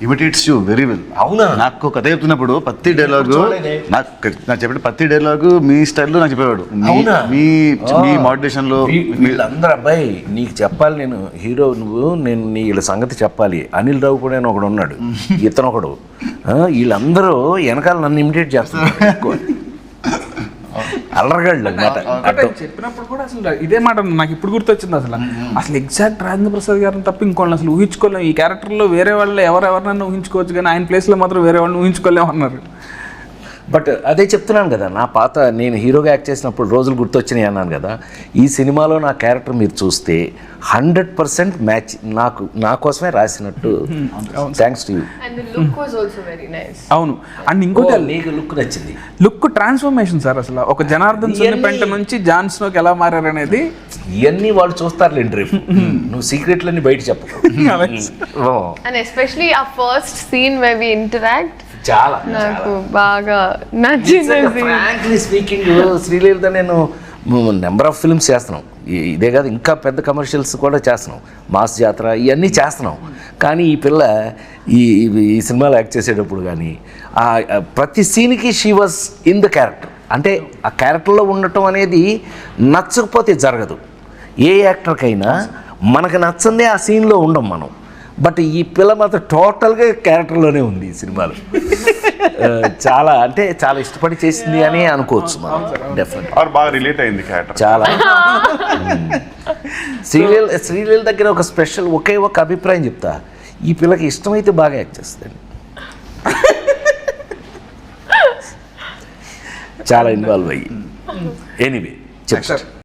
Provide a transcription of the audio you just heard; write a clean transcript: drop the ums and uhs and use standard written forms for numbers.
Imitates you very well. అవునా? నాకు కథ చెప్తున్నప్పుడు ప్రతి డైలాగు నాకు చెప్పిన ప్రతి డైలాగు మీ స్టైల్లో నాకు చెప్పేవాడు. మీ మోడ్యులేషన్ లో వీళ్ళందరూ అబ్బాయి నీకు చెప్పాలి, నేను హీరో నువ్వు, నేను వీళ్ళ సంగతి చెప్పాలి. అనిల్ రావు కూడా ఒకడు ఉన్నాడు, ఇతను ఒకడు, వీళ్ళందరూ వెనకాల నన్ను ఇమిటేట్ చేస్తున్నారు. అల్లరగాళ్ళు అన్నమాట. చెప్పినప్పుడు కూడా అసలు ఇదే మాట నాకు ఇప్పుడు గుర్తొచ్చింది. అసలు ఎగ్జాక్ట్ రాజేంద్ర ప్రసాద్ గారిని తప్ప ఇంకోళ్ళని అసలు ఊహించుకోలేము. ఈ క్యారెక్టర్లో వేరే వాళ్ళు ఎవరెవరినైనా ఊహించుకోవచ్చు, కానీ ఆయన ప్లేస్లో మాత్రం వేరే వాళ్ళని ఊహించుకోలేము అన్నారు. బట్ అదే చెప్తున్నాను కదా, నా పాత నేను హీరోగా యాక్ట్ చేసినప్పుడు రోజులు గుర్తొచ్చినాయి అన్నాను కదా. ఈ సినిమాలో నా క్యారెక్టర్ మీరు చూస్తే 100% మ్యాచ్, నా కోసమే రాసినట్టు. Thanks to you. అవును. అండ్ ఇంకోటి నీకు లుక్ నచ్చింది, లుక్ ట్రాన్స్ఫర్మేషన్ సార్. అసలు ఒక జనార్దన్ పెంట నుంచి జాన్ స్నోకి ఎలా మారారు అనేది ఇవన్నీ వాళ్ళు చూస్తారు రేపు. నువ్వు సీక్రెట్లన్నీ బయట చెప్పు. And especially our first scene where we interact, చాలా నాకు బాగా నచ్చింది. ఫ్రాంక్లీ స్పీకింగ్, శ్రీలీలతో నేను నెంబర్ ఆఫ్ ఫిల్మ్స్ చేస్తున్నాం. ఇదే కాదు, ఇంకా పెద్ద కమర్షియల్స్ కూడా చేస్తున్నాం, మాస్ జాతర ఇవన్నీ చేస్తున్నాం. కానీ ఈ పిల్ల ఈ సినిమాలో యాక్ట్ చేసేటప్పుడు కానీ ప్రతి సీన్కి she was in the character. అంటే ఆ క్యారెక్టర్లో ఉండటం అనేది నచ్చకపోతే జరగదు. ఏ యాక్టర్కైనా మనకు నచ్చందే ఆ సీన్లో ఉండం మనం. బట్ ఈ పిల్ల మాత్రం టోటల్గా క్యారెక్టర్లోనే ఉంది ఈ సినిమాలో. చాలా అంటే చాలా ఇష్టపడి చేసింది అని అనుకోవచ్చు మనం. డెఫినెట్ బాగా రిలేట్ అయింది క్యారెక్టర్ చాలా. శ్రీలీల దగ్గర ఒక స్పెషల్ ఒకే ఒక అభిప్రాయం చెప్తా, ఈ పిల్లకి ఇష్టమైతే బాగా యాక్ట్ చేస్తుంది, చాలా ఇన్వాల్వ్ అయ్యి. ఎనీవే చెప్తారు.